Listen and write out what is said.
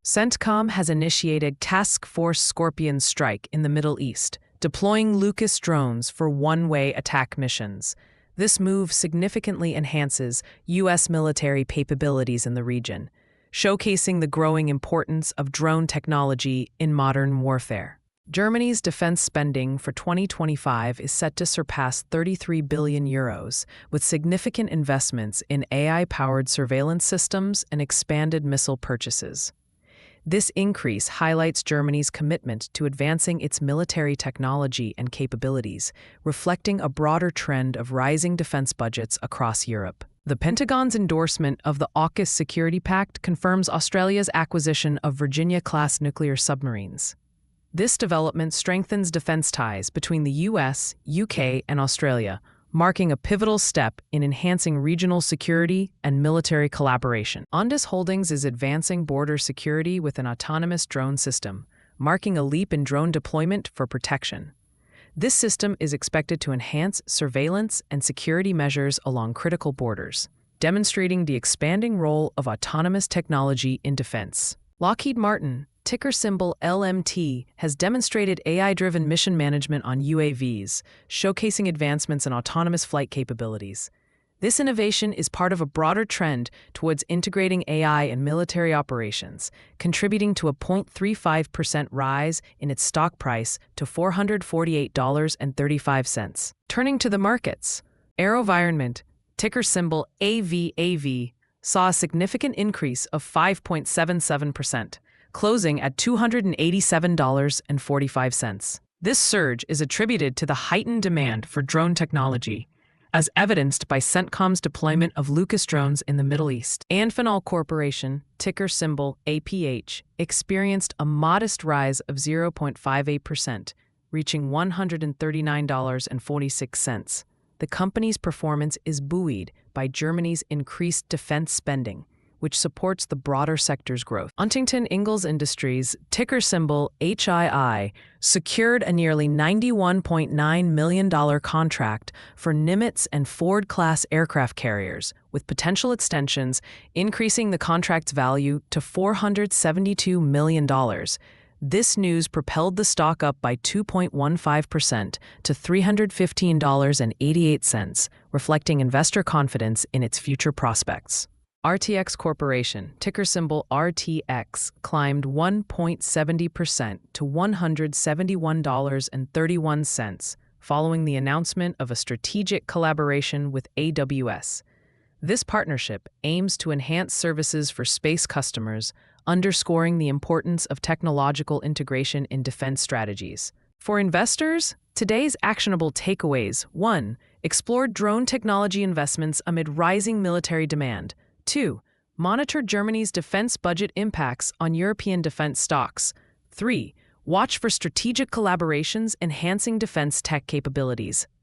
CENTCOM has initiated Task Force Scorpion Strike in the Middle East, deploying Aukus drones for one-way attack missions. This move significantly enhances U.S. military capabilities in the region, showcasing the growing importance of drone technology in modern warfare. Germany's defense spending for 2025 is set to surpass €33 billion, with significant investments in AI-powered surveillance systems and expanded missile purchases. This increase highlights Germany's commitment to advancing its military technology and capabilities, reflecting a broader trend of rising defense budgets across Europe. The Pentagon's endorsement of the Aukus security pact confirms Australia's acquisition of Virginia-class nuclear submarines. This development strengthens defense ties between the US, UK, and Australia, marking a pivotal step in enhancing regional security and military collaboration. Ondas Holdings is advancing border security with an autonomous drone system, marking a leap in drone deployment for protection. This system is expected to enhance surveillance and security measures along critical borders, demonstrating the expanding role of autonomous technology in defense. Lockheed Martin, ticker symbol LMT, has demonstrated AI-driven mission management on UAVs, showcasing advancements in autonomous flight capabilities. This innovation is part of a broader trend towards integrating AI in military operations, contributing to a 0.35% rise in its stock price to $448.35. Turning to the markets, AeroVironment, ticker symbol AVAV, saw a significant increase of 5.77%. Closing at $287.45. This surge is attributed to the heightened demand for drone technology, as evidenced by CENTCOM's deployment of Aukus drones in the Middle East. Amphenol Corporation, ticker symbol APH, experienced a modest rise of 0.58%, reaching $139.46. The company's performance is buoyed by Germany's increased defense spending, which supports the broader sector's growth. Huntington Ingalls Industries, ticker symbol HII, secured a nearly $91.9 million contract for Nimitz and Ford-class aircraft carriers, with potential extensions, increasing the contract's value to $472 million. This news propelled the stock up by 2.15% to $315.88, reflecting investor confidence in its future prospects. RTX Corporation, ticker symbol RTX, climbed 1.70% to $171.31 following the announcement of a strategic collaboration with AWS. This partnership aims to enhance services for space customers, underscoring the importance of technological integration in defense strategies. For investors, today's actionable takeaways: 1. Explore drone technology investments amid rising military demand. 2. Monitor Germany's defense budget impacts on European defense stocks. 3. Watch for strategic collaborations enhancing defense tech capabilities.